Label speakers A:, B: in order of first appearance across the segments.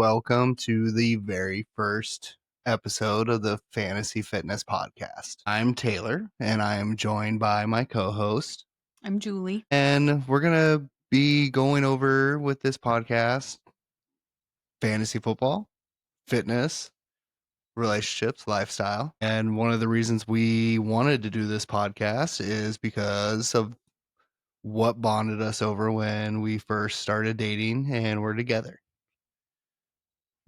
A: welcome to the very first episode of the Fantasy Fitness Podcast. I'm Taylor, and I am joined by my co-host.
B: I'm Julie.
A: And we're going to be going over with this podcast fantasy football, fitness, relationships, lifestyle. And one of the reasons we wanted to do this podcast is because of what bonded us over when we first started dating and were together.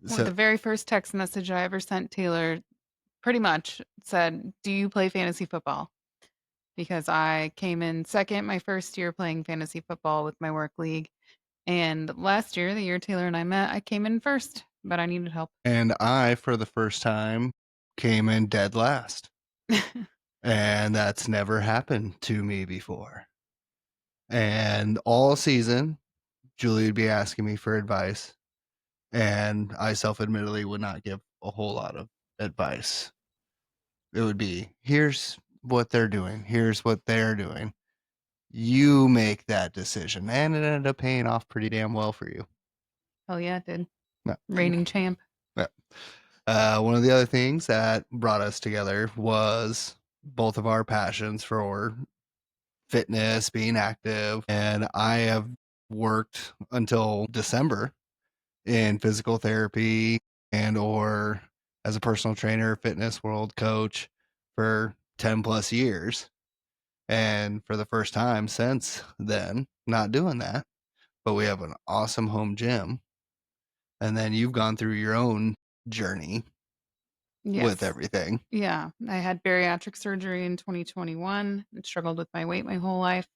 B: Well, the very first text message I ever sent Taylor pretty much said, "Do you play fantasy football?" Because I came in second my first year playing fantasy football with my work league. And last year, the year Taylor and I met, I came in first, but I needed help.
A: And I, for the first time, came in dead last. And that's never happened to me before. And all season, Julie would be asking me for advice. And I self-admittedly would not give a whole lot of advice. It would be, here's what they're doing. Here's what they're doing. You make that decision. And it ended up paying off pretty damn well for you.
B: Hell yeah, it did.
A: No.
B: Reigning champ.
A: Yeah. One of the other things that brought us together was both of our passions for fitness, being active. And I have worked until December in physical therapy and or as a personal trainer, fitness world coach for 10 plus years. And for the first time since then, not doing that, but we have an awesome home gym. And then you've gone through your own journey with everything.
B: Yeah. I had bariatric surgery in 2021 and struggled with my weight my whole life.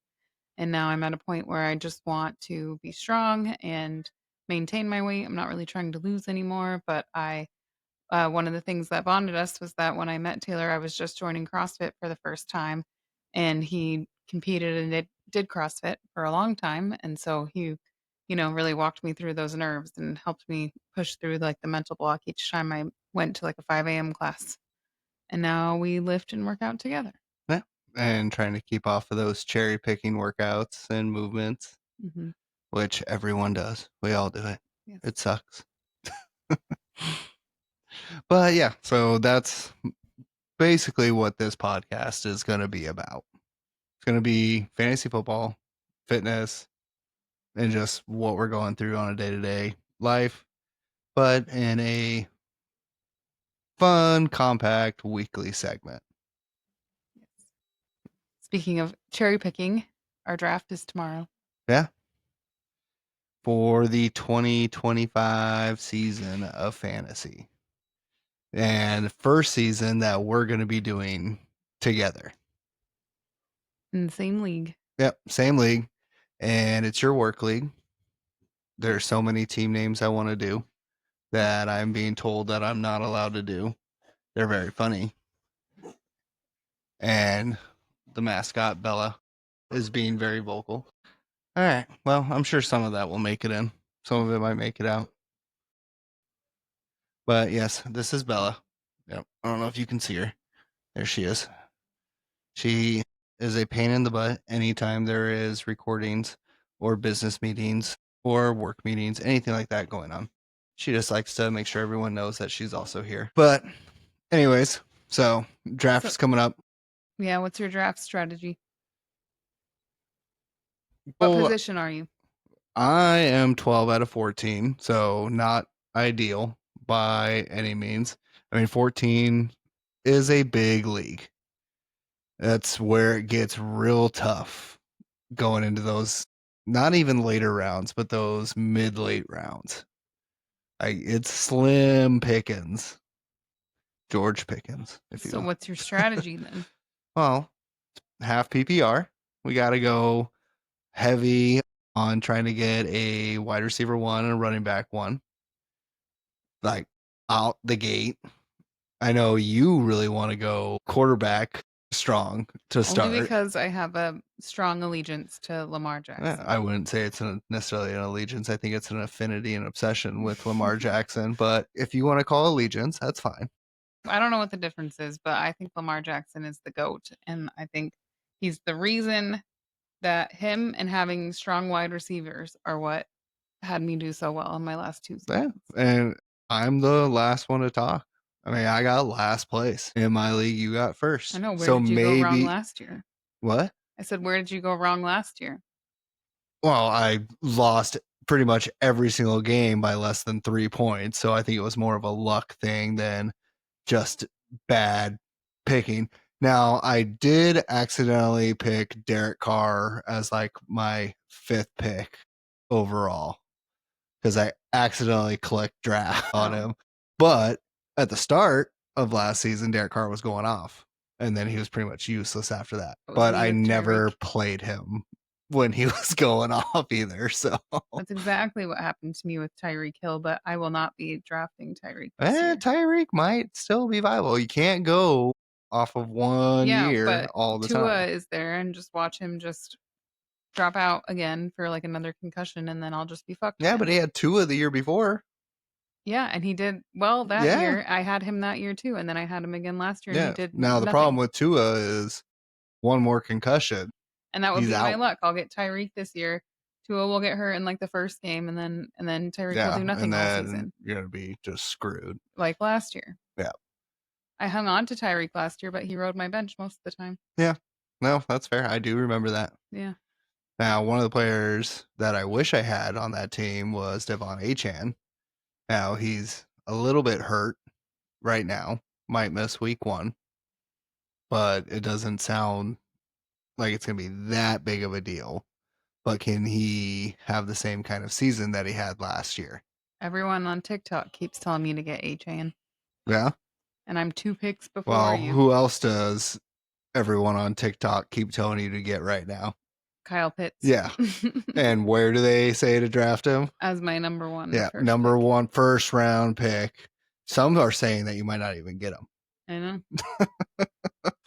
B: And now I'm at a point where I just want to be strong and maintain my weight. I'm not really trying to lose anymore, but one of the things that bonded us was that when I met Taylor, I was just joining CrossFit for the first time, and he competed and did CrossFit for a long time. And so he, really walked me through those nerves and helped me push through like the mental block each time I went to like a 5 a.m. class. And now we lift and work out together.
A: Yeah. And trying to keep off of those cherry picking workouts and movements, which everyone does. We all do it. Yes. It sucks. But yeah, so that's basically what this podcast is going to be about. It's going to be fantasy football, fitness, and just what we're going through on a day-to-day life, but in a fun, compact weekly segment.
B: Speaking of cherry picking, our draft is tomorrow.
A: Yeah. For the 2025 season of fantasy. And first season that we're going to be doing together.
B: In the same league.
A: Yep, same league. And it's your work league. There's so many team names I want to do that I'm being told that I'm not allowed to do. They're very funny. And the mascot, Bella, is being very vocal. All right. Well, I'm sure some of that will make it in. Some of it might make it out. But yes, this is Bella. Yep. I don't know if you can see her. There she is. She is a pain in the butt anytime there is recordings or business meetings or work meetings, anything like that going on. She just likes to make sure everyone knows that she's also here. But anyways, so draft is coming up.
B: Yeah, what's your draft strategy? What position are you?
A: I am 12 out of 14, so not ideal by any means. I mean, 14 is a big league. That's where it gets real tough going into those, not even later rounds, but those mid-late rounds. It's slim pickings. George Pickens, if you will.
B: So what's your strategy then?
A: Well, half PPR. We got to go heavy on trying to get a wide receiver one and a running back one. Like out the gate. I know you really want to go quarterback strong to start.
B: Only because I have a strong allegiance to Lamar Jackson.
A: I wouldn't say it's necessarily an allegiance. I think it's an affinity and obsession with Lamar Jackson. But if you want to call allegiance, that's fine.
B: I don't know what the difference is, but I think Lamar Jackson is the GOAT. And I think he's the reason that him and having strong wide receivers are what had me do so well in my last 2
A: Yeah,
B: seasons.
A: and I'm the last one to talk. I mean, I got last place in my league. You got
B: I
A: first.
B: know, where
A: So
B: did you go wrong
A: maybe
B: last year?
A: what?
B: I said, "Where did you go wrong last year?"
A: Well, I lost pretty much every single game by less than 3 points. So I think it was more of a luck thing than just bad picking. Now, I did accidentally pick Derek Carr as like my 5th pick overall because I accidentally clicked draft on
B: Oh.
A: him. But at the start of last season, Derek Carr was going off, and then he was pretty much useless after that.
B: Was
A: But
B: he
A: I
B: with
A: never
B: Tyreek?
A: played him when he was going off either. So,
B: That's exactly what happened to me with Tyreek Hill, but I will not be drafting Tyreek this year.
A: Tyreek might still be viable. You can't go off of one
B: Yeah,
A: year
B: but
A: all the
B: Tua
A: time.
B: is there, and just watch him just drop out again for, like, another concussion, and then I'll just be fucked
A: Yeah, but
B: again.
A: he had 2 of the year before.
B: Yeah, and he did well that
A: Yeah,
B: year. I had him that year too, and then I had him again last year, and he
A: yeah.
B: did
A: Now the problem
B: nothing.
A: with Tua is one more concussion,
B: And that would
A: he's
B: be my
A: out.
B: luck. I'll get Tyreek this year. Tua will get hurt in, like, the first game, and then Tyreek will do
A: Yeah, and
B: nothing all
A: then
B: season,
A: you're gonna be just screwed.
B: like last year.
A: Yeah.
B: I hung on to Tyreek last year, but he rode my bench most of the time.
A: Yeah. No, that's fair. I do remember that.
B: Yeah.
A: Now, one of the players that I wish I had on that team was Devon Achan. Now, he's a little bit hurt right now, might miss week 1, but it doesn't sound like it's going to be that big of a deal. But can he have the same kind of season that he had last year?
B: Everyone on TikTok keeps telling me to get H-A-N,
A: Yeah.
B: and I'm 2 picks before
A: Well,
B: you.
A: who else does everyone on TikTok keep telling you to get right now?
B: Kyle Pitts.
A: Yeah. And where do they say to draft him?
B: As my number 1
A: Yeah,
B: first
A: number
B: pick.
A: 1 first round pick. Some are saying that you might not even get him.
B: I know.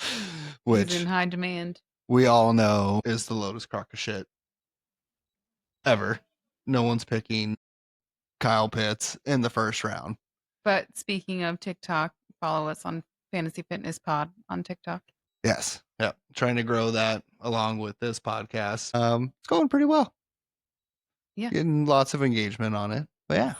B: He's in
A: Which
B: high demand.
A: we all know is the lowest crock of shit ever. No one's picking Kyle Pitts in the first round.
B: But speaking of TikTok, follow us on Fantasy Fitness Pod on TikTok.
A: Yes. Yeah. Trying to grow that along with this podcast. It's going pretty well.
B: Yeah.
A: Getting lots of engagement on it. But yeah.
B: Yes.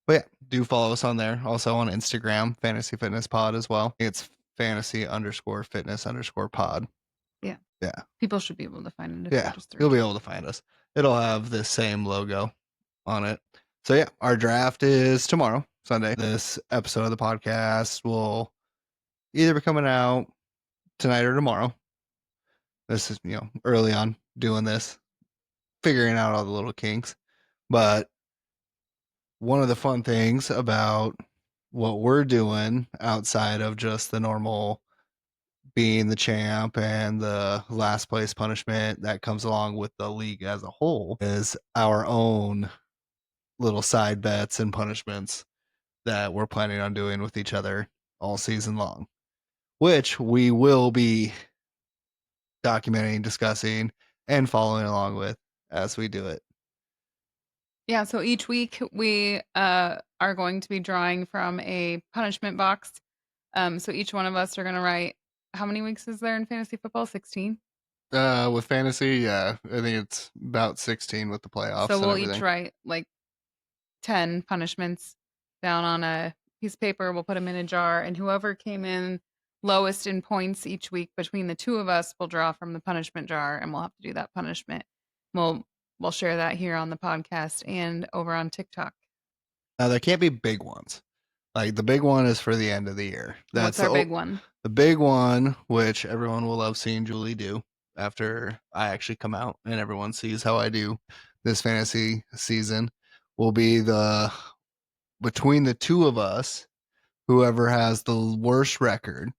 A: But yeah, do follow us on there. Also on Instagram, Fantasy Fitness Pod as well. It's fantasy_fitness_pod.
B: Yeah.
A: Yeah.
B: People should be able to find it if they
A: Yeah.
B: just
A: You'll
B: search
A: be
B: it.
A: able to find us. It'll have this same logo on it. So yeah, our draft is tomorrow, Sunday. This episode of the podcast will either be coming out tonight or tomorrow. This is, early on doing this, figuring out all the little kinks. But one of the fun things about what we're doing outside of just the normal being the champ and the last place punishment that comes along with the league as a whole is our own little side bets and punishments that we're planning on doing with each other all season long, which we will be documenting, discussing, and following along with as we do it.
B: Yeah, so each week we are going to be drawing from a punishment box. So each one of us are going to write, how many weeks is there in fantasy football? 16.
A: With fantasy, yeah, I think it's about 16 with the
B: So
A: playoffs and
B: we'll each
A: everything.
B: write like 10 punishments down on a piece of paper. We'll put them in a jar, and whoever came in lowest in points each week between the two of us will draw from the punishment jar, and we'll have to do that punishment. We'll we'll share that here on the podcast and over on TikTok.
A: Now there can't be big ones. Like the big one is for the end of the year.
B: What's
A: That's
B: our big one?
A: the big one, which everyone will love seeing Julie do after I actually come out and everyone sees how I do this fantasy season. Will be the between the two of us, whoever has the worst record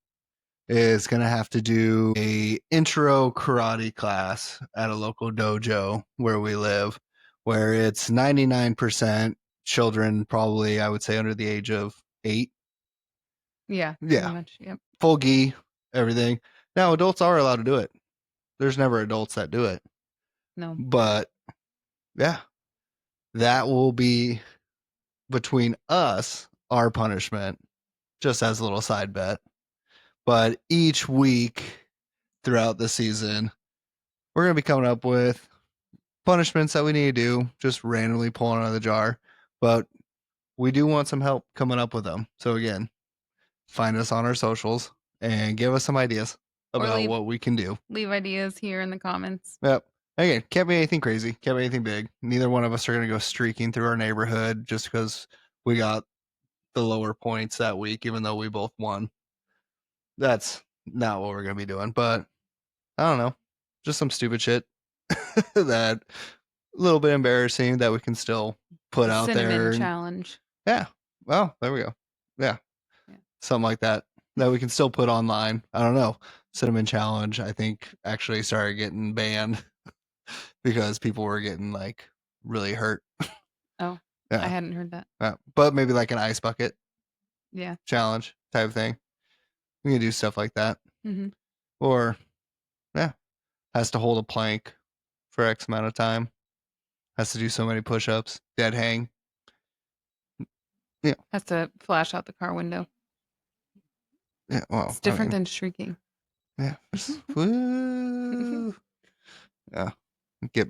A: is going to have to do a intro karate class at a local dojo where we live, where it's 99% children, probably I would say under the age of 8.
B: Yeah, pretty
A: Yeah,
B: much. Yep.
A: full gi, everything. Now adults are allowed to do it. There's never adults that do it.
B: No.
A: But yeah, that will be between us, our punishment, just as a little side bet. But each week throughout the season, we're going to be coming up with punishments that we need to do, just randomly pulling out of the jar. But we do want some help coming up with them. So again, find us on our socials and give us some ideas
B: Or
A: about what we can do.
B: leave ideas here in the comments.
A: Yep. Again, can't be anything crazy, can't be anything big. Neither one of us are going to go streaking through our neighborhood just because we got the lower points that week, even though we both won. That's not what we're going to be doing. But I don't know, just some stupid shit that a little bit embarrassing that we can still put
B: The
A: out
B: cinnamon
A: there.
B: challenge.
A: Yeah. Well, there we go. Yeah. Something like that we can still put online. I don't know. Cinnamon challenge, I think, actually started getting banned because people were getting like really hurt.
B: Oh,
A: Yeah.
B: I hadn't heard that.
A: But maybe like an ice bucket
B: Yeah.
A: challenge type of thing. We can do stuff like that.
B: Mm-hmm.
A: Or, yeah, has to hold a plank for X amount of time. Has to do so many push ups, dead hang. Yeah.
B: Has to flash out the car window.
A: Yeah. Well,
B: It's different than shrieking.
A: Yeah. Woo. Yeah. Get,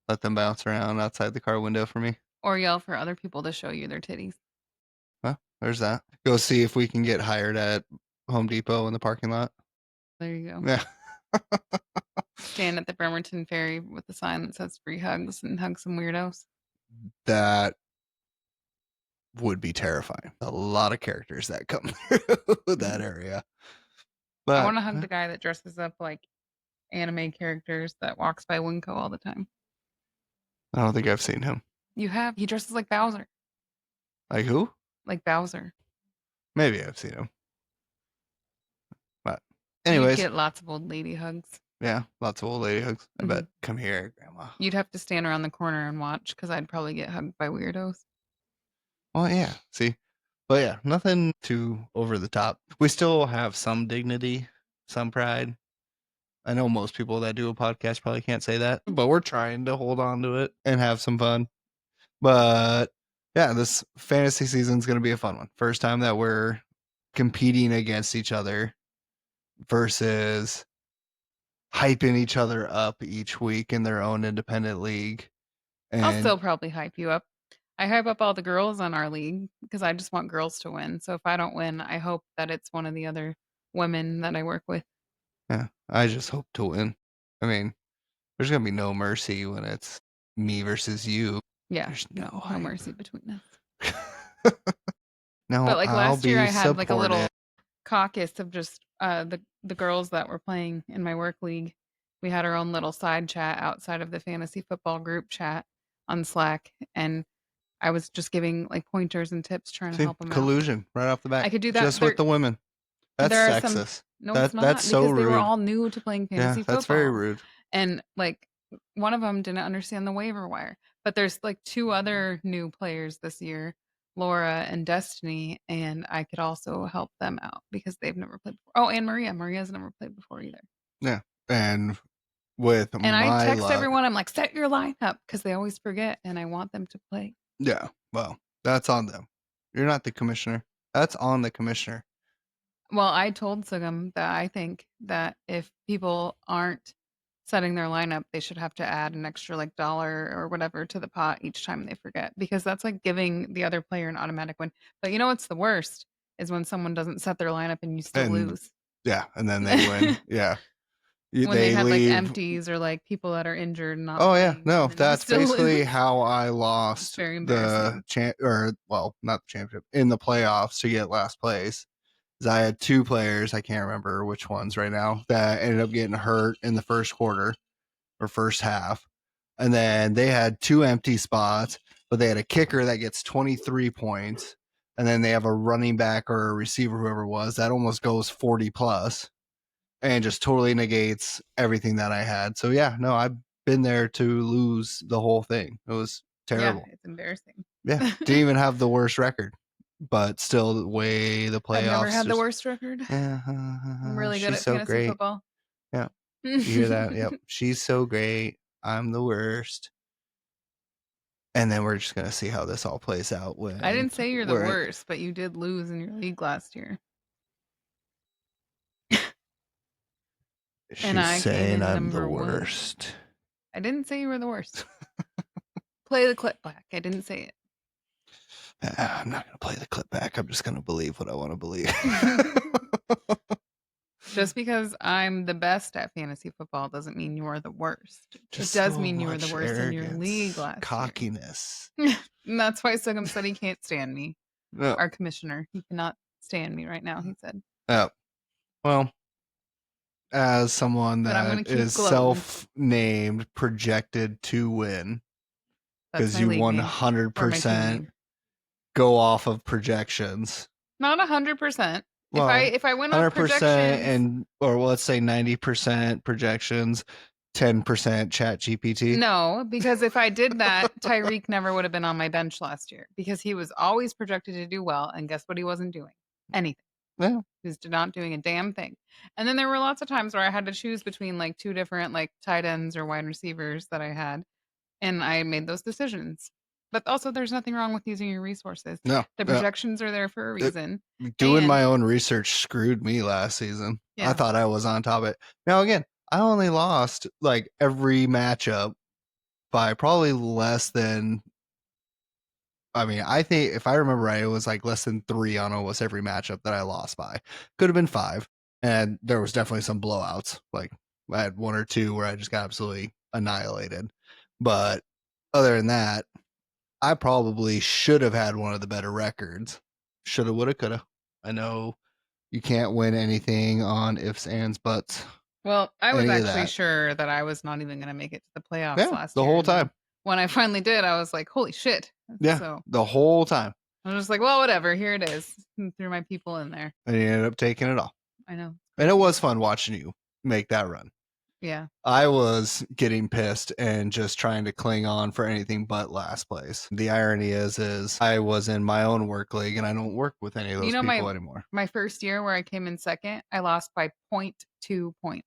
A: let them bounce around outside the car window for me.
B: Or yell for other people to show you their titties.
A: Well, there's that. Go see if we can get hired at Home Depot in the parking lot.
B: There you go.
A: Yeah.
B: Stand at the Bremerton Ferry with a sign that says free hugs and hug some weirdos.
A: That would be terrifying. A lot of characters that come through that area. But
B: I want to hug the guy that dresses up like anime characters that walks by Winco all the time.
A: I don't think I've seen him.
B: You have? He dresses like Bowser.
A: Like who?
B: Like Bowser.
A: Maybe I've seen him. But
B: You'd
A: anyways,
B: get lots of old lady hugs.
A: Yeah, lots of old lady hugs. I bet. Come here, Grandma.
B: You'd have to stand around the corner and watch because I'd probably get hugged by weirdos.
A: Well, yeah. See, but yeah, nothing too over the top. We still have some dignity, some pride. I know most people that do a podcast probably can't say that, but we're trying to hold on to it and have some fun. But yeah, this fantasy season is going to be a fun one. First time that we're competing against each other versus hyping each other up each week in their own independent league. And
B: I'll still probably hype you up. I hype up all the girls on our league because I just want girls to win. So if I don't win, I hope that it's one of the other women that I work with.
A: Yeah, I just hope to win. I mean, there's going to be no mercy when it's me versus you.
B: Yeah,
A: There's
B: no mercy between us.
A: No,
B: But like
A: I'll
B: last year,
A: be
B: I had like a little
A: supportive.
B: caucus of just the girls that were playing in my work league. We had our own little side chat outside of the fantasy football group chat on Slack, and I was just giving like pointers and tips, trying to
A: See,
B: help them out.
A: collusion right off the bat.
B: I could do that.
A: Just with the women. That's
B: There are
A: sexist.
B: some. No, it's not
A: That's so
B: because they were
A: rude.
B: all new to playing fantasy
A: Yeah,
B: football.
A: that's very rude.
B: And like one of them didn't understand the waiver wire. But there's like two other new players this year, Laura and Destiny, and I could also help them out because they've never played before. Oh, and Maria. Maria's never played before either.
A: Yeah. And with
B: And I
A: my
B: text
A: luck,
B: everyone, I'm like, set your lineup because they always forget and I want them to play.
A: yeah, well, that's on them. You're not the commissioner. That's on the commissioner.
B: Well, I told Sugam that I think that if people aren't setting their lineup, they should have to add an extra like dollar or whatever to the pot each time they forget because that's like giving the other player an automatic win. But you know what's the worst is when someone doesn't set their lineup and you still lose.
A: Yeah, and then they win. Yeah.
B: When they had
A: leave.
B: like empties or like people that are injured and not
A: Oh yeah,
B: playing,
A: no,
B: and then you
A: that's
B: still
A: basically
B: lose.
A: how I lost
B: very
A: the
B: embarrassing.
A: not the championship in the playoffs to get last place. Is I had two players, I can't remember which ones right now, that ended up getting hurt in the first quarter or first half. And then they had two empty spots, but they had a kicker that gets 23 points. And then they have a running back or a receiver, whoever it was, that almost goes 40 plus and just totally negates everything that I had. So yeah, no, I've been there to lose the whole thing. It was terrible.
B: Yeah, it's embarrassing.
A: Yeah, didn't even have the worst record, but still the way the playoffs.
B: I've never had the worst record.
A: Yeah,
B: I'm really good
A: she's
B: at
A: so
B: fantasy
A: great.
B: football.
A: Yeah, you hear that? Yep, she's so great. I'm the worst. And then we're just gonna see how this all plays out. When
B: I didn't say you're the worst, but you did lose in your league last year.
A: She's
B: I came
A: saying
B: in
A: I'm the
B: number one.
A: worst.
B: I didn't say you were the worst. Play the clip back. I didn't say it.
A: I'm not going to play the clip back. I'm just going to believe what I want to believe.
B: Just because I'm the best at fantasy football doesn't mean you're the worst.
A: Just
B: It does
A: so
B: mean you were the
A: much
B: worst in your league
A: arrogance,
B: last
A: cockiness.
B: year. And that's why Sugam said he can't stand me.
A: No.
B: Our commissioner. He cannot stand me right now, he said.
A: Oh, well, as someone
B: But I'm
A: that
B: gonna keep
A: is
B: gloating.
A: self-named projected to win,
B: That's
A: because
B: my
A: you
B: league name. Or my team
A: 100%
B: name.
A: go off of projections.
B: Not 100%.
A: Well,
B: If I went off
A: 100%
B: projections,
A: or let's say 90% projections, 10% chat GPT.
B: no, because if I did that, Tyreek never would have been on my bench last year because he was always projected to do well. And guess what? He wasn't doing anything.
A: Yeah.
B: He was not doing a damn thing. And then there were lots of times where I had to choose between like two different like tight ends or wide receivers that I had. And I made those decisions. But also, there's nothing wrong with using your resources.
A: No.
B: The projections are there for a reason.
A: Doing
B: And
A: my own research screwed me last season. I
B: yeah,
A: thought I was on top of it. Now, again, I only lost like every matchup by probably less than, I mean, I think if I remember right, it was like less than 3 on almost every matchup that I lost by. Could have been 5. And there was definitely some blowouts. Like I had 1 or 2 where I just got absolutely annihilated. But other than that, I probably should have had one of the better records. Shoulda, woulda, coulda. I know you can't win anything on ifs, ands, buts,
B: well, I was
A: any of
B: actually
A: that.
B: sure that I was not even going to make it to the playoffs
A: Yeah,
B: last
A: the
B: year.
A: whole
B: And then
A: time.
B: when I finally did, I was like, holy shit.
A: Yeah,
B: So
A: the whole time.
B: I was just like, well, whatever. Here it is. And threw my people in there.
A: And you ended up taking it all.
B: I know.
A: And it
B: Crazy.
A: was fun watching you make that run.
B: Yeah.
A: I was getting pissed and just trying to cling on for anything but last place. The irony is I was in my own work league and I don't work with any of those people anymore.
B: My first year where I came in second, I lost by 0.2 points.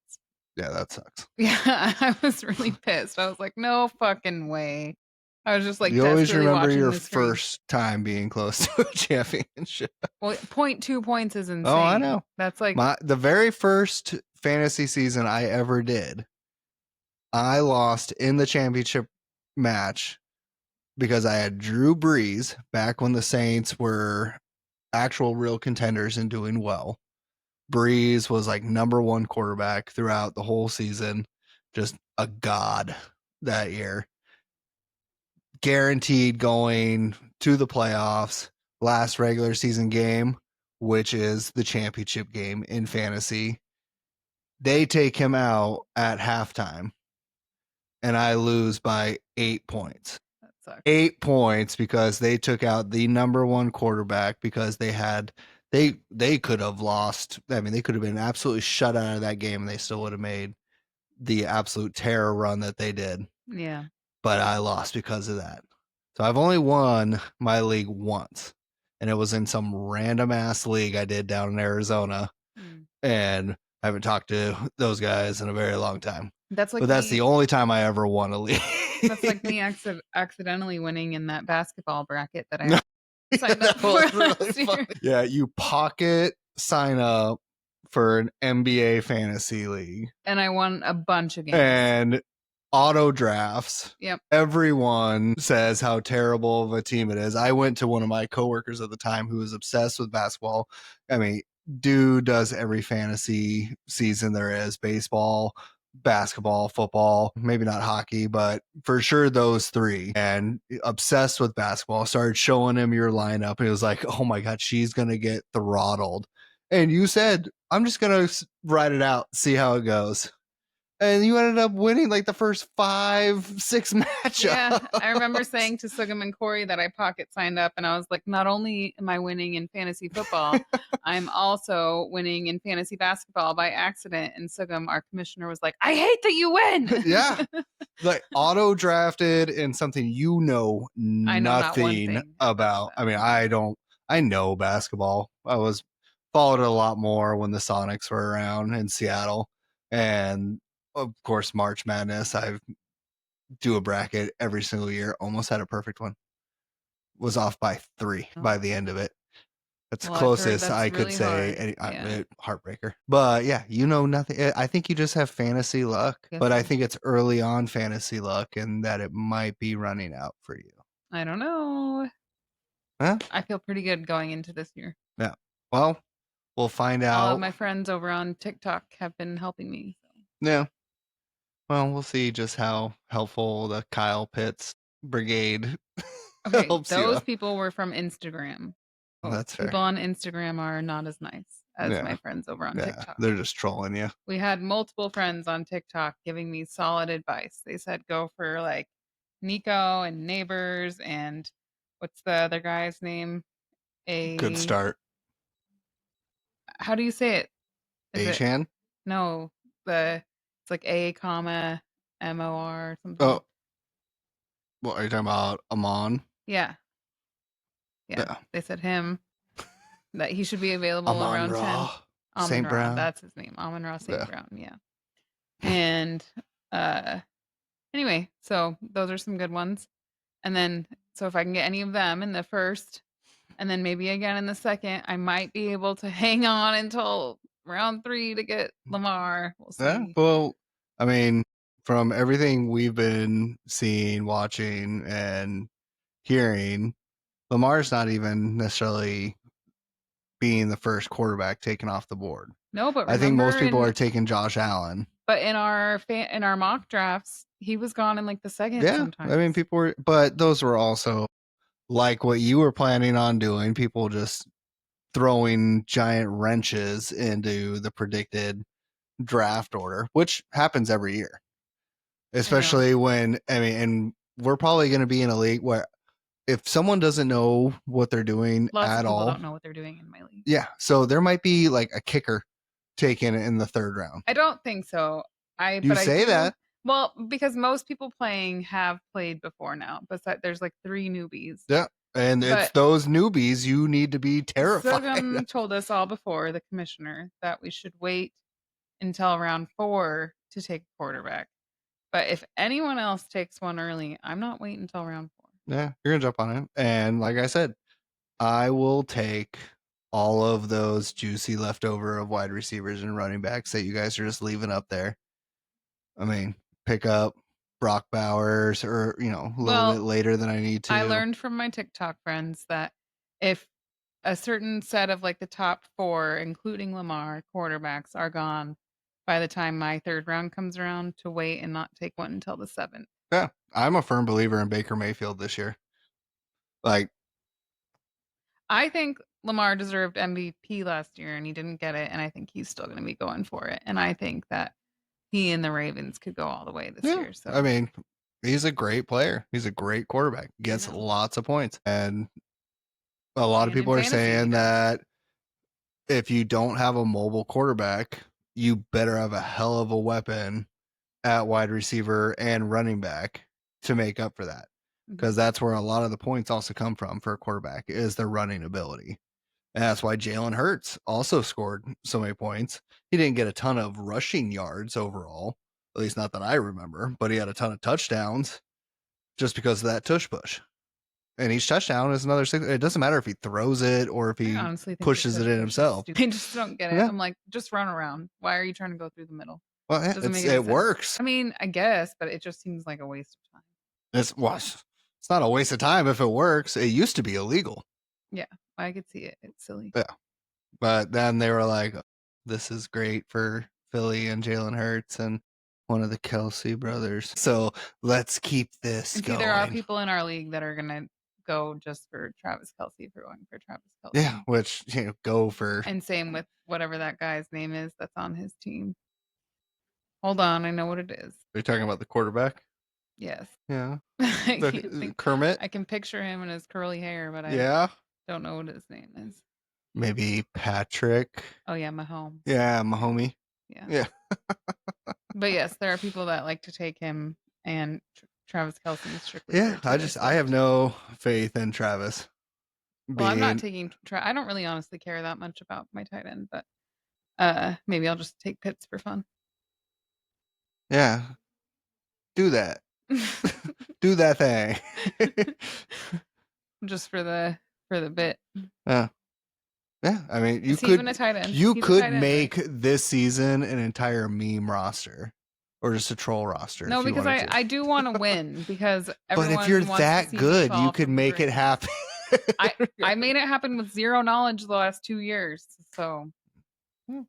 A: Yeah, that sucks.
B: Yeah, I was really pissed. I was like, no fucking way. I was just like
A: You always
B: desperately
A: remember
B: watching
A: your
B: the screen.
A: first time being close to a championship.
B: Well, 0.2 points is insane.
A: Oh, I know.
B: That's like
A: The very first fantasy season I ever did, I lost in the championship match because I had Drew Brees back when the Saints were actual real contenders and doing well. Brees was like number 1 quarterback throughout the whole season, just a god that year. Guaranteed going to the playoffs, last regular season game, which is the championship game in fantasy. They take him out at halftime and I lose by 8 points.
B: that sucks.
A: 8 points because they took out the number 1 quarterback because they could have lost. I mean, they could have been absolutely shut out of that game and they still would have made the absolute terror run that they did.
B: Yeah.
A: But I lost because of that. So I've only won my league once, and it was in some random ass league I did down in Arizona. And I haven't talked to those guys in a very long time.
B: That's like
A: But that's the only time I ever won a league.
B: That's like me accidentally winning in that basketball bracket that I signed up
A: That
B: for
A: was
B: last
A: really
B: year.
A: funny. Yeah, you pocket sign up for an NBA fantasy league
B: And I won a bunch of games.
A: and auto drafts.
B: Yep.
A: Everyone says how terrible of a team it is. I went to one of my coworkers at the time who was obsessed with basketball. I mean, dude does every fantasy season there is: baseball, basketball, football, maybe not hockey, but for sure those 3. And obsessed with basketball. Started showing him your lineup and it was like, oh my god, she's gonna get throttled. And you said, I'm just gonna ride it out, see how it goes. And you ended up winning like the first 5-6 matchups.
B: Yeah, I remember saying to Sugam and Corey that I pocket signed up, and I was like, not only am I winning in fantasy football, I'm also winning in fantasy basketball by accident. And Sugam, our commissioner, was like, I hate that you win.
A: Yeah. Like auto drafted in something you know
B: I know not one
A: nothing
B: thing
A: about. I mean, I know basketball. I was followed it a lot more when the Sonics were around in Seattle. And of course, March Madness. I do a bracket every single year. Almost had a perfect one. Was off by 3 by the end of it. That's the
B: Well, I've heard
A: closest
B: that's
A: I could
B: really
A: say.
B: hard. Yeah.
A: Heartbreaker. But yeah, you know nothing. I think you just have fantasy luck,
B: Guess
A: but I
B: so.
A: think it's early on fantasy luck and that it might be running out for you.
B: I don't know.
A: Huh?
B: I feel pretty good going into this year.
A: Yeah. Well, we'll find
B: All of
A: out.
B: my friends over on TikTok have been helping me. So.
A: Yeah. Well, we'll see just how helpful the Kyle Pitts brigade
B: Okay,
A: helps you
B: those
A: out.
B: people were from Instagram. Oh,
A: That's fair.
B: people on Instagram are not as nice as
A: Yeah.
B: my friends over on
A: Yeah.
B: TikTok.
A: They're just trolling you.
B: We had multiple friends on TikTok giving me solid advice. They said go for like Nico and Neighbors and what's the other guy's name?
A: Good
B: A
A: start.
B: how do you say it? Is it
A: Achan?
B: no, the it's like A comma MOR or something.
A: Oh, what are you talking about? Amon?
B: Yeah. Yeah.
A: Yeah.
B: They said him that he should be available
A: Amon
B: around 10.
A: Ra.
B: Amon
A: St.
B: Ra,
A: Brown.
B: that's his name. Amon Ra St.
A: Yeah.
B: Brown, yeah. And uh anyway, so those are some good ones. And then so if I can get any of them in the first and then maybe again in the second, I might be able to hang on until round 3 to get Lamar. We'll
A: Yeah.
B: see.
A: Well, I mean, from everything we've been seeing, watching, and hearing, Lamar's not even necessarily being the first quarterback taken off the board.
B: No, but
A: I think most
B: remember
A: people are
B: in
A: taking Josh Allen.
B: but in our mock drafts, he was gone in like the second
A: Yeah. I mean,
B: sometimes.
A: people were, but those were also like what you were planning on doing. People just throwing giant wrenches into the predicted draft order, which happens every year,
B: I know.
A: especially when, I mean, and we're probably going to be in a league where if someone doesn't know what they're doing
B: Lots of
A: at
B: people
A: all,
B: don't know what they're doing in my league.
A: yeah. So there might be like a kicker taken in the third round.
B: I don't think so.
A: You
B: But I
A: say
B: do
A: that.
B: well, because most people playing have played before now. Besides there's like 3 newbies.
A: Yeah. And it's
B: But
A: those newbies you need to be terrified.
B: Sugam told us all before, the commissioner, that we should wait until round 4 to take a quarterback. But if anyone else takes one early, I'm not waiting until round 4.
A: Yeah, you're going to jump on it. And like I said, I will take all of those juicy leftover of wide receivers and running backs that you guys are just leaving up there. I mean, pick up Brock Bowers or, a little bit
B: Well,
A: later than I need
B: I
A: to.
B: learned from my TikTok friends that if a certain set of like the top 4, including Lamar, quarterbacks are gone by the time my 3rd round comes around, to wait and not take one until the 7th.
A: Yeah, I'm a firm believer in Baker Mayfield this year. Like,
B: I think Lamar deserved MVP last year and he didn't get it, and I think he's still going to be going for it. And I think that he and the Ravens could go all the way this
A: yeah,
B: year. So
A: I mean, he's a great player. He's a great quarterback.
B: I
A: Gets
B: know.
A: lots of points. And a lot of
B: And in
A: people are
B: fantasy, he
A: saying
B: does.
A: that if you don't have a mobile quarterback, you better have a hell of a weapon at wide receiver and running back to make up for that.
B: Mhm.
A: Because that's where a lot of the points also come from for a quarterback is their running ability. And that's why Jalen Hurts also scored so many points. He didn't get a ton of rushing yards overall, at least not that I remember, but he had a ton of touchdowns just because of that tush push. And each touchdown is another six. It doesn't matter if he throws it or if
B: I
A: he
B: honestly think the
A: pushes it
B: tush
A: in
B: push is
A: himself.
B: stupid. I just don't get it.
A: Yeah.
B: I'm like, just run around. Why are you trying to go through the middle?
A: Well, yeah,
B: Doesn't make any
A: it
B: sense.
A: works.
B: I mean, I guess, but it just seems like a waste of time.
A: It's not a waste of time if it works. It used to be illegal.
B: Yeah, I could see it. It's silly.
A: Yeah. But then they were like, this is great for Philly and Jalen Hurts and one of the Kelsey brothers. So let's keep this
B: And see,
A: going.
B: there are people in our league that are gonna go just for Travis Kelsey, if you're going for Travis Kelsey.
A: Yeah, which go for.
B: And same with whatever that guy's name is that's on his team. Hold on, I know what it is.
A: Are you talking about the quarterback?
B: Yes.
A: Yeah.
B: I can't think.
A: Kermit?
B: I can picture him and his curly hair, but I
A: Yeah.
B: don't know what his name is.
A: Maybe Patrick.
B: Oh yeah, Mahomes.
A: Yeah, Mahomie.
B: Yeah.
A: Yeah.
B: But yes, there are people that like to take him, and Travis Kelsey is strictly
A: Yeah,
B: for Taylor Swift.
A: I have no faith in Travis.
B: Well, I'm not taking. I don't really honestly care that much about my tight end, but maybe I'll just take Pitts for fun.
A: Yeah. Do that. Do that thing.
B: Just for the bit.
A: Yeah. Yeah, I mean,
B: Is he even a tight end?
A: you
B: He's a
A: could
B: tight end, right?
A: make this season an entire meme roster or just a troll roster
B: No,
A: if you
B: because
A: wanted to.
B: I do want to win because
A: But if you're
B: everyone wants to
A: that
B: see me
A: good, you
B: fall
A: could
B: from
A: make it
B: grace.
A: happen.
B: I made it happen with zero knowledge the last 2 years. So,
A: Hmm.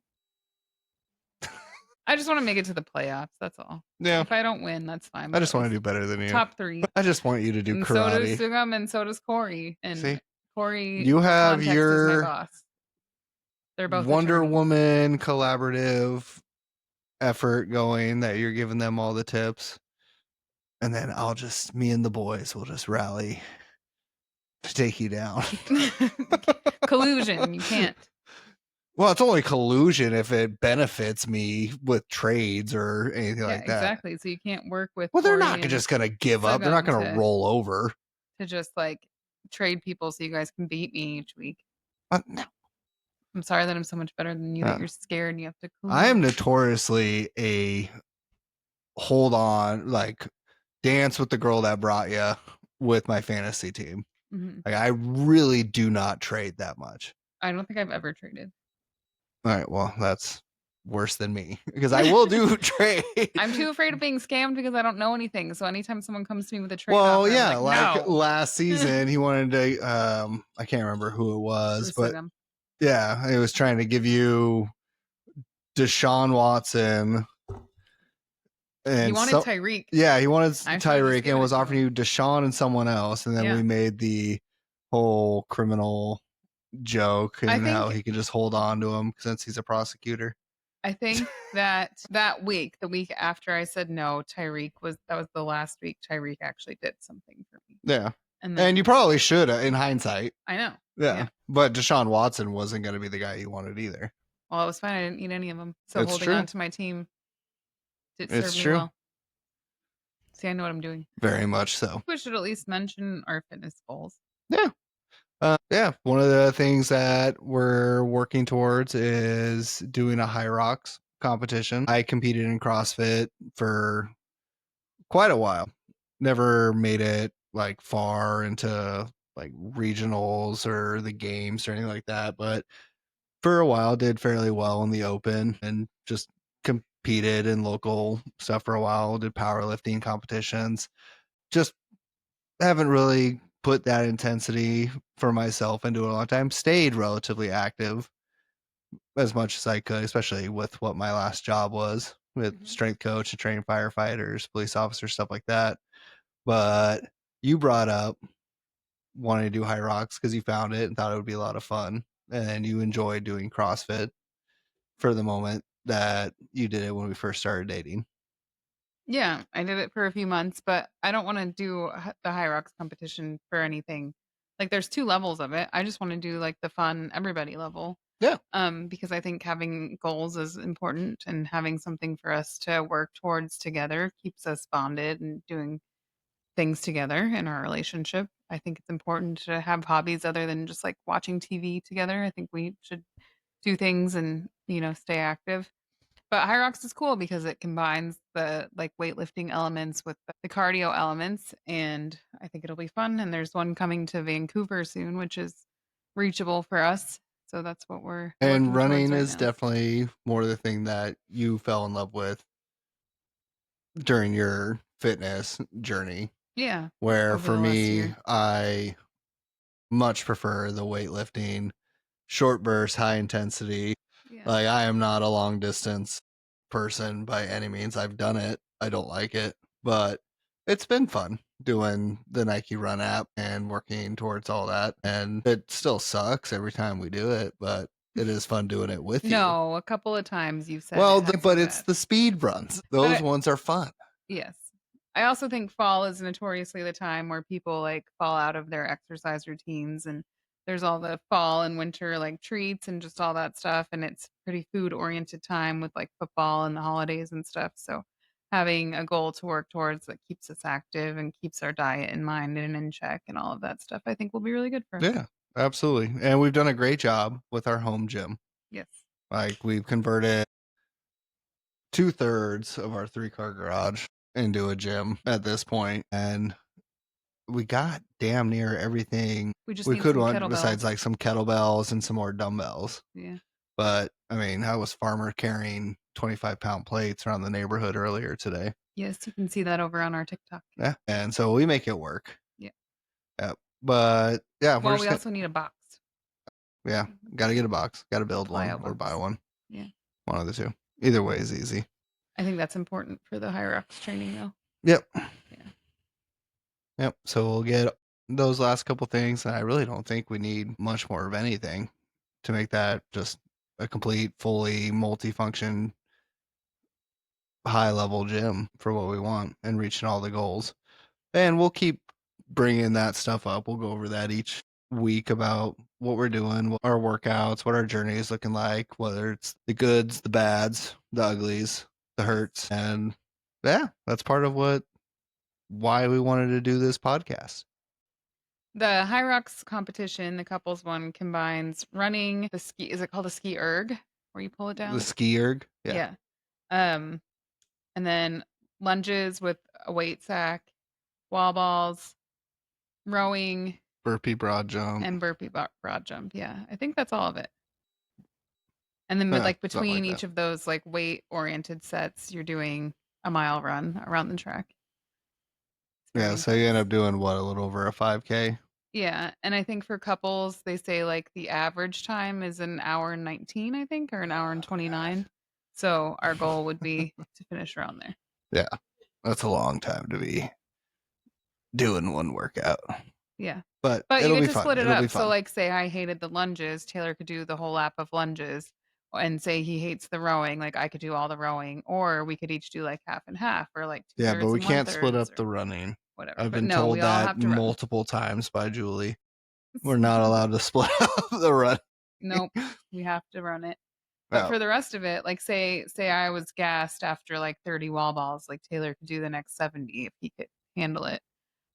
B: I just want to make it to the playoffs, that's all.
A: Yeah,
B: If I don't win, that's fine,
A: I
B: but
A: just
B: at
A: want to
B: least
A: do better than you.
B: top 3.
A: I just want you to do
B: And so does
A: karate.
B: Sugam and so does Corey. And
A: See,
B: Corey,
A: you
B: for
A: have
B: context, is my
A: your
B: boss. They're both
A: Wonder
B: attorneys.
A: Woman collaborative effort going that you're giving them all the tips. And then me and the boys will just rally to take you down.
B: Collusion, you can't.
A: Well, it's only collusion if it benefits me with trades or anything
B: Yeah,
A: like that.
B: exactly. So you can't work with
A: Well, they're
B: Corey
A: not
B: and
A: just going to give up. They're not
B: Sugam
A: going to roll over.
B: to just like trade people so you guys can beat me each week.
A: No.
B: I'm sorry that I'm so much better than you that you're scared and you have to
A: I am
B: collude.
A: notoriously a hold on, like dance with the girl that brought you with my fantasy team.
B: Mhm.
A: Like I really do not trade that much.
B: I don't think I've ever traded.
A: All right, well, that's worse than me because I will do trade.
B: I'm too afraid of being scammed because I don't know anything. So anytime someone comes to me with a trade
A: Well,
B: offer, I'm
A: yeah,
B: like,
A: like
B: no.
A: last season he wanted to I can't remember who it was,
B: With
A: but
B: Sugam.
A: yeah, he was trying to give you Deshaun Watson
B: He
A: and
B: wanted Tyreek.
A: yeah, he wanted
B: I should have just
A: Tyreek and
B: given
A: was
B: it to
A: offering
B: him.
A: you Deshaun and someone else, and then
B: Yeah.
A: we made the whole criminal joke
B: I
A: and how
B: think
A: he could just hold on to him since he's a prosecutor.
B: I think that week, the week after I said no, that was the last week Tyreek actually did something for me.
A: Yeah,
B: And
A: and you
B: then
A: probably should in hindsight.
B: I know.
A: Yeah,
B: Yeah.
A: but Deshaun Watson wasn't going to be the guy you wanted either.
B: Well, it was fine. I didn't need any of them. So
A: It's
B: holding on
A: true.
B: to my team did
A: It's
B: serve me
A: true.
B: well. See, I know what I'm doing.
A: Very much so.
B: We should at least mention our fitness goals.
A: Yeah. Yeah, one of the things that we're working towards is doing a Hyrox competition. I competed in CrossFit for quite a while. Never made it like far into like regionals or the games or anything like that, but for a while did fairly well in the open and just competed in local stuff for a while, did powerlifting competitions. Just haven't really put that intensity for myself into a long time. Stayed relatively active as much as I could, especially with what my last job was with strength coach and training firefighters, police officers, stuff like that. But you brought up wanting to do high rocks because you found it and thought it would be a lot of fun. And you enjoyed doing CrossFit for the moment that you did it when we first started dating.
B: Yeah, I did it for a few months, but I don't want to do the Hyrox competition for anything. Like, there's 2 levels of it. I just want to do like the fun everybody level.
A: Yeah.
B: Because I think having goals is important and having something for us to work towards together keeps us bonded and doing things together in our relationship. I think it's important to have hobbies other than just like watching TV together. I think we should do things and, stay active. But Hyrox is cool because it combines the like weightlifting elements with the cardio elements, and I think it'll be fun. And there's one coming to Vancouver soon, which is reachable for us. So that's what we're
A: And
B: working towards
A: running
B: right
A: is
B: now.
A: definitely more the thing that you fell in love with during your fitness journey.
B: Yeah,
A: Where
B: over
A: for
B: the last
A: me,
B: year.
A: I much prefer the weightlifting, short burst, high intensity.
B: Yeah.
A: Like I am not a long distance person by any means. I've done it. I don't like it, but it's been fun doing the Nike Run app and working towards all that. And it still sucks every time we do it, but it is fun doing it with you.
B: No, a couple of times you've said
A: Well,
B: it has
A: but
B: been
A: it's
B: bad.
A: the speed runs.
B: But
A: Those ones are fun.
B: yes. I also think fall is notoriously the time where people like fall out of their exercise routines, and there's all the fall and winter like treats and just all that stuff, and it's pretty food oriented time with like football and the holidays and stuff. So having a goal to work towards that keeps us active and keeps our diet in mind and in check and all of that stuff, I think will be really good for us.
A: Yeah, absolutely. And we've done a great job with our home gym.
B: Yes.
A: Like we've converted 2/3 of our 3-car garage into a gym at this point, and we got damn near everything
B: We just
A: we
B: need
A: could
B: some
A: want besides
B: kettlebells.
A: like some kettlebells and some more dumbbells.
B: Yeah.
A: But I mean, I was farmer carrying 25-pound plates around the neighborhood earlier today.
B: Yes, you can see that over on our TikTok.
A: Yeah. And so we make it work.
B: Yeah.
A: Yeah. But yeah, we're
B: Well,
A: just
B: we
A: gonna,
B: also need a box.
A: yeah, got to get a box, got to
B: A
A: build one
B: plyo
A: or buy
B: box.
A: one.
B: Yeah.
A: One of the two. Either way is easy.
B: I think that's important for the Hyrox training though.
A: Yep.
B: Yeah.
A: Yep. So we'll get those last couple things. And I really don't think we need much more of anything to make that just a complete, fully multifunction, high level gym for what we want and reaching all the goals. And we'll keep bringing that stuff up. We'll go over that each week about what we're doing, what our workouts, what our journey is looking like, whether it's the goods, the bads, the uglies, the
B: Yes.
A: hurts. And yeah, that's part of why we wanted to do this podcast.
B: The Hyrox competition, the couples one, combines running, the ski, is it called a ski erg where you pull it
A: The
B: down?
A: ski erg. Yeah.
B: Yeah. Um, and then lunges with a weight sack, wall balls, rowing,
A: Burpee broad jump.
B: and burpee broad jump. Yeah, I think that's all of it. And then
A: Yeah,
B: like
A: something
B: between
A: like that.
B: each of those like weight oriented sets, you're doing a mile run around the track. It's very
A: Yeah, so you end
B: intense.
A: up doing what, a little over a 5K?
B: Yeah, and I think for couples, they say like the average time is an hour and 19, I think, or an hour and 29. So our goal would be to finish around there.
A: Yeah, that's a long time to be doing one workout.
B: Yeah.
A: But
B: But you
A: it'll
B: get
A: be
B: to
A: fun.
B: split it
A: It'll be
B: up. So
A: fun.
B: like say I hated the lunges, Taylor could do the whole lap of lunges and say he hates the rowing, like I could do all the rowing or we could each do like half and half or like two
A: Yeah, but
B: thirds
A: we
B: and one
A: can't split
B: thirds
A: up
B: or
A: the running.
B: whatever.
A: I've
B: But
A: been
B: no,
A: told
B: we all
A: that
B: have to run.
A: multiple times by Julie. We're not allowed to split up the run.
B: Nope, we have to run it. But
A: Oh,
B: for the rest of it, like say I was gassed after like 30 wall balls, like Taylor could do the next 70 if he could handle it.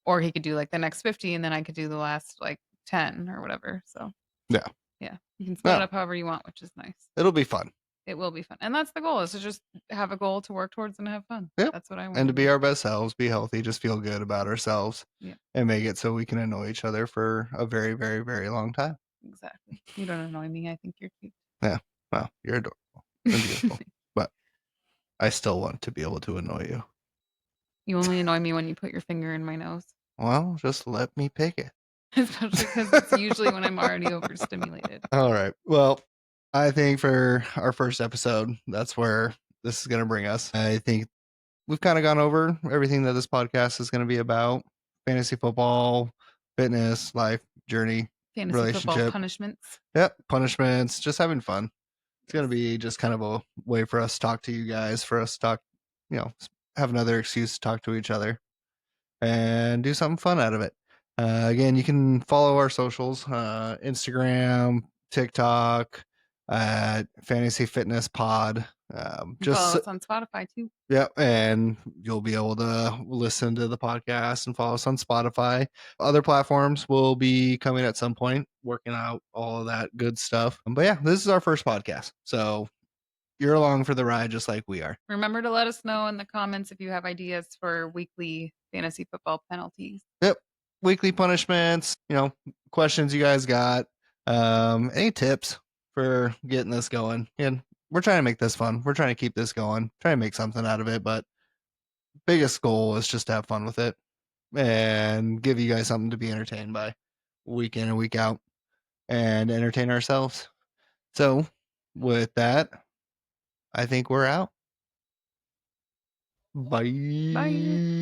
B: Or he could do like the next 50 and then I could do the last like 10 or whatever. So
A: yeah.
B: yeah, you can split it
A: No,
B: up however you want, which is nice.
A: it'll be fun.
B: It will be fun. And that's the goal is to just have a goal to work towards and have fun.
A: Yep.
B: That's what I want
A: And
B: to
A: to be
B: do.
A: our best selves, be healthy, just feel good about ourselves
B: Yeah,
A: and make it so we can annoy each other for a very, very, very long time.
B: exactly. You don't annoy me. I think you're cute.
A: Yeah. Well, you're adorable and beautiful. But I still want to be able to annoy you.
B: You only annoy me when you put your finger in my nose,
A: Well, just let me pick it.
B: especially because it's usually when I'm already overstimulated.
A: All right. Well, I think for our first episode, that's where this is going to bring us. I think we've kind of gone over everything that this podcast is going to be about: fantasy football, fitness, life, journey,
B: Fantasy football
A: relationship.
B: punishments.
A: Yep. Punishments, just having fun. It's going to
B: Yes.
A: be just kind of a way for us to talk to you guys, for us to talk, have another excuse to talk to each other and do something fun out of it. Again, you can follow our socials, Instagram, TikTok, at Fantasy Fitness Pod.
B: You
A: Just
B: follow us on Spotify too.
A: yeah, and you'll be able to listen to the podcast and follow us on Spotify. Other platforms will be coming at some point, working out all of that good stuff. But yeah, this is our first podcast, so you're along for the ride, just like we are.
B: Remember to let us know in the comments if you have ideas for weekly fantasy football penalties.
A: Yep. Weekly punishments, questions you guys got. Any tips for getting this going? And we're trying to make this fun. We're trying to keep this going, trying to make something out of it. But biggest goal is just to have fun with it and give you guys something to be entertained by week in and week out and entertain ourselves. So with that, I think we're out. Bye.
B: Bye.